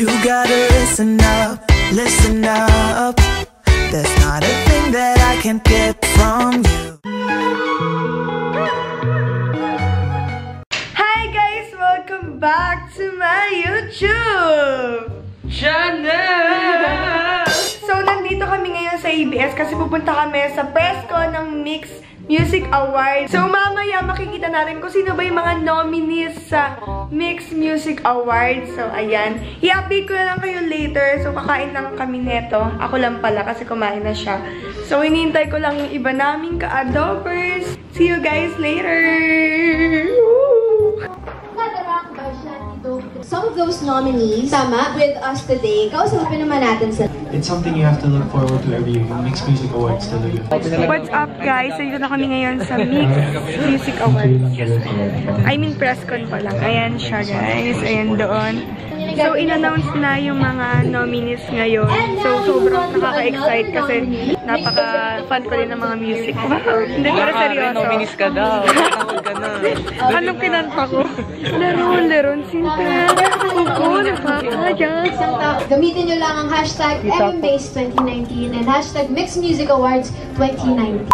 you gotta listen up, listen up. There's not a thing that I can't get from you. Hi guys! Welcome back to my YouTube channel! So, nandito kami ngayon sa ABS kasi pupunta kami sa press con ng Mix Music Awards. So, mamaya makikita natin kung sino ba yung mga nominees sa Mix Music Awards. So, ayan. I-update ko na lang kayo later. So, kakain lang kami neto. Ako lang pala kasi kumain na siya. So, hinihintay ko lang yung iba naming ka-adobers. See you guys later! Some of those nominees tama with us today. Kausapin naman natin sila. It's something you have to look forward to every year. Mixed Music Awards talaga. What's up guys? Nandito na kami ngayon sa Mix Music Awards. I mean press con pa lang. Ayan siya guys. Ayan doon. So, in-announce na yung mga nominees ngayon. So, sobrang nakaka-excite kasi napaka-fun ko rin ng mga music. Wow! Hindi ko rin seryoso. Nominees ka daw. Takot ka na. Anong kinanta ko? Leron, Sinta. Kuko, nakakayas. Gamitin nyo lang ang hashtag MMBase 2019 and hashtag Mix Music Awards 2019.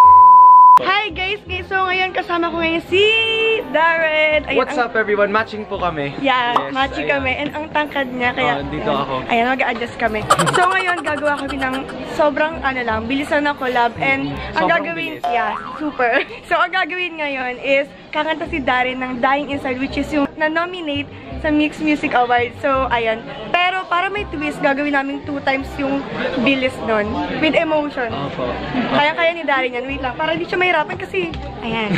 Hi guys! So, ngayon kasama ko ngayon si Darren. Ayan, What's up everyone? Matching po kami. Yeah, Yes, matching kami. And ang tangkad niya, kaya... dito ako. Ayan, mag-a-adjust kami. So, ngayon, gagawa kami ng sobrang, bilisan na collab. And, ang Sobrang gagawin... bilis. Yeah, super. So, ang gagawin ngayon is, kakanta si Darren ng Dying Inside, which is yung na-nominate sa Mix Music Awards. So, ayan. Pero, para may twist, gagawin namin 2 times yung bilis nun. With emotion. Kaya-kaya ni Darren yan. Wait lang. Para hindi siya mahirapan kasi, ayan.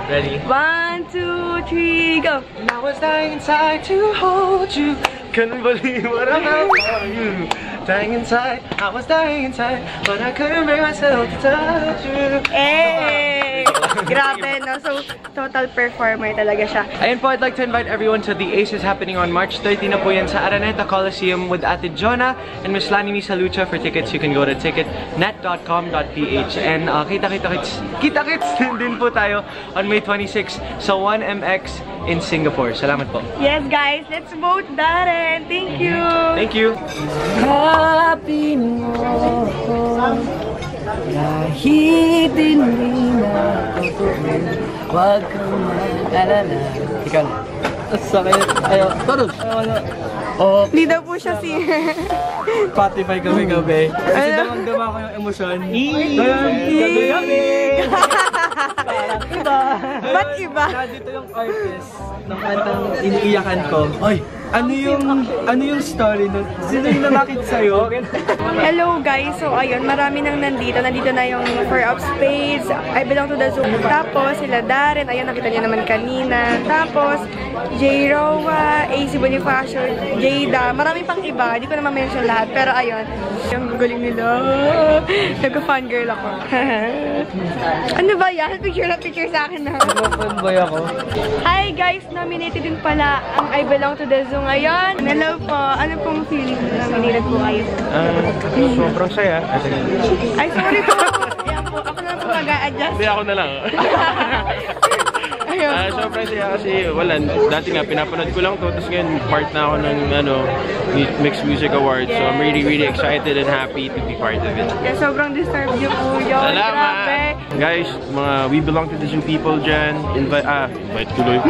Ready? 1, 2, 3, go! And I was dying inside to hold you. Couldn't believe what I felt for you. Dying inside, I was dying inside, but I couldn't bring myself to touch you. Eh! Grabe, no? So, total performer talaga siya. Ayan po, I'd like to invite everyone to the Aces happening on March 30 na po yan sa Araneta Coliseum with Ate Jonah and Miss Lani Misalucha. For tickets, you can go to ticketnet.com.ph and kita-kits din po tayo on May 26 sa 1MX in Singapore. Salamat po. Yes, guys, let's vote Darren. Thank you! Thank you! Happy mo kahit hindi na totoo, huwag kang mag-alala. Ikaw na. Sakit. Ayaw. Torus. Oh, Hindi daw po siya singer. Spotify gabi-gabi. Kasi damang-dama ko yung emosyon. Gabi-gabi. Parang iba. Ba't iba? Dito yung artist ng kantang iniiyakan ko. Oy, ano yung story nun? Sino yung namakit sa'yo? Hello guys, so ayun, marami nang nandito. Nandito na yung 4 of Spades, I Belong to the Zoo. Tapos sila Darren, ayun nakita niyo naman kanina. Tapos J. Rowa, AC Bonifacio, Jada, marami pang iba. Hindi ko na ma-mention lahat, pero ayun. Yung galing nila. Nagka-fangirl ako. Ano ba yan? Picture na picture sa akin na. Fanboy ako. Hi guys, nominated din pala ang I Belong to the Zoo ngayon. Hello po, ano pong feeling na nominated po kayo? Sobrang saya. Ay, sorry po. Ayan po, ako na po mag-a-adjust. Hindi, ako na lang. Ayun po. Sobrang saya kasi wala. Dati nga, pinapanood ko lang to. Tapos ngayon, part na ako ng Mixed Music Awards. So I'm really excited and happy to be part of it. Kaya sobrang disturb niyo po yun. Salamat! Grabe. Guys, mga We Belong to the Zoo people dyan. Invite tuloy.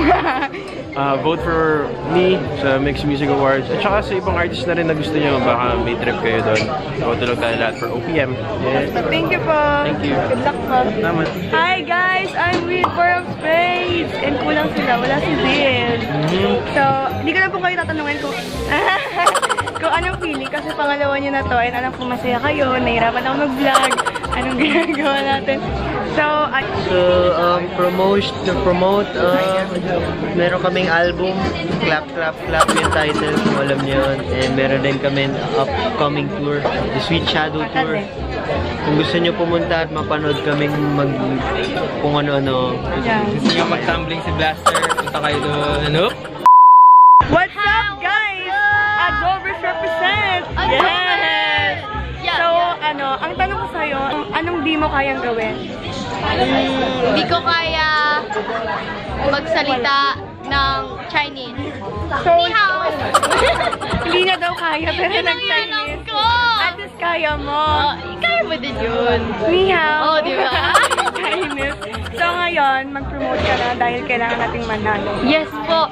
Vote for me sa Mixed Music Awards. At saka sa ibang artist na rin na gusto nyo, baka may trip kayo doon. Vote lang tayo lahat for OPM. Yeah. Thank you po. Thank you. Good luck po. Salamat. Hi guys, I'm with 4 of Spades. And kulang sila, wala si Bill. So, hindi ko na po kayo tatanungin kung anong feeling kasi pangalawa nyo na to and alam ko masaya kayo, nahirapan ako mag-vlog, anong ginagawa natin. So, promote, meron kaming album, Clap yung title, kung alam niyo yun. And meron din kami upcoming tour, The Sweet Shadow Tour. Kung gusto niyo pumunta at mapanood kaming kung ano-ano. Gusto nyo mag-tumbling si Blaster, punta kayo doon. Ano? what's up guys? Adobers represent! Yes! So, ang tanong ko sa'yo, anong di mo kayang gawin? Hindi ko kaya magsalita ng Chinese. So, Ni hao! hindi na daw kaya, pero Yun ang nag-Chinese. alam ko! At least kaya mo. Kaya mo din yun. Ni hao. Oh, di ba? Chinese. So, ngayon, mag-promote ka na dahil kailangan nating manalo. Yes po.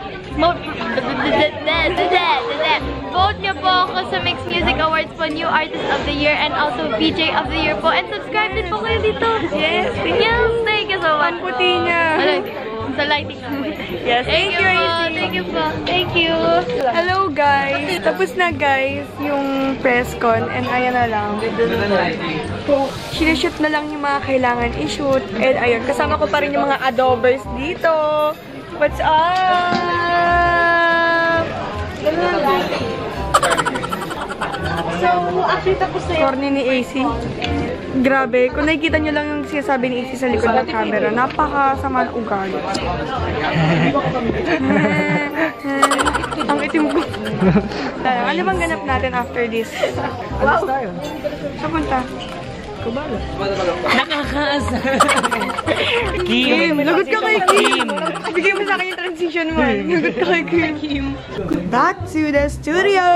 Vote niyo po ako sa Mix Music Awards po, New Artist of the Year and also VJ of the Year po. And subscribe din po kayo dito. Yes, Thank you so much. Ang puti niya. Sa lighting. Yes, thank you, po. AC. Thank you po. Thank you. Hello guys! Tapos na guys yung press con and ayan na lang. So, sinushoot na lang yung mga kailangan i-shoot. And ayun, kasama ko pa rin yung mga adobers dito. What's up? So, actually tapos na yun. Corny ni AC. Grabe, kung nakikita nyo lang yung sinasabi ni AC sa likod ng camera, napakasama ng ugali. Ang itim ko. Ano bang ganap natin after this? Wow! Saan punta? Kubala. Nakakaasa. Kim! Lagot ka kay Kim! Bigay mo sa akin yung transition mo. Lagot ka kay Kim. Back to the studio!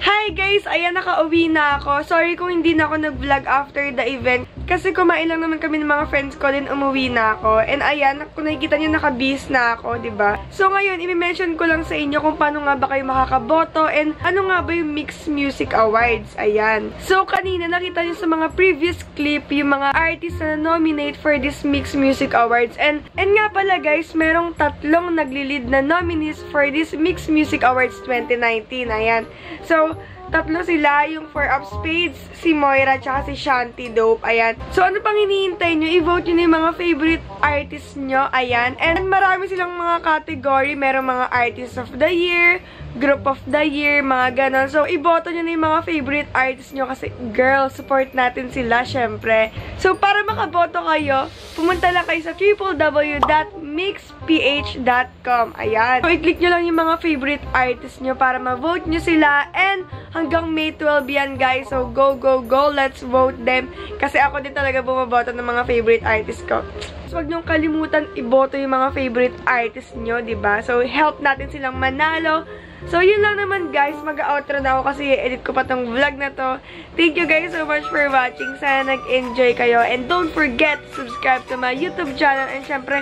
Hi guys! Ayan, nakauwi na ako. Sorry kung hindi na ako nag-vlog after the event. Kasi kumain lang naman kami ng mga friends ko, din umuwi na ako. And ayan, kung nakikita nyo, naka-bis na ako, diba? So ngayon, i-mention ko lang sa inyo kung paano nga ba kayo makakaboto and ano nga ba yung Mix Music Awards. Ayan. So kanina, nakita nyo sa mga previous clip yung mga artists na nominate for this Mix Music Awards. And nga pala guys, merong 3 nagli-lead na nominees for this Mix Music Awards 2019. Ayan. So, 3 sila, yung 4 of Spades, si Moira, tsaka si Shanty Dope. Ayan. So, ano pang hinihintay nyo? I-vote nyo na yung mga favorite artists nyo. Ayan. And marami silang mga category. Merong mga Artist of the Year, Group of the Year, mga ganon. So, i-vote nyo na yung mga favorite artists nyo kasi, girl, support natin sila, syempre. So, para makaboto kayo, pumunta lang kayo sa www.mixph.com. Ayan. So, i-click nyo lang yung mga favorite artists nyo para ma-vote nyo sila. And, hanggang May 12 yan, guys. So, go, go, go. Let's vote them. Kasi ako din talaga bumaboto ng mga favorite artists ko. So, huwag niyong kalimutan iboto yung mga favorite artists nyo, diba? So, help natin silang manalo. So, yun lang naman, guys. Mag-outro na ako kasi edit ko pa tong vlog na to. Thank you guys so much for watching. Sana nag-enjoy kayo. And don't forget to subscribe to my YouTube channel. And syempre,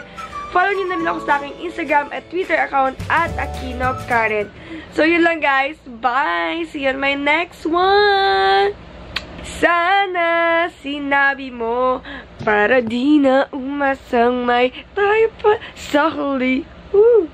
follow nyo na rin ako sa aking Instagram at Twitter account at Aquino Karen. So, yun lang guys. Bye! See you on my next one! Sana sinabi mo para di na umasang may tayo pa sa huli. Woo!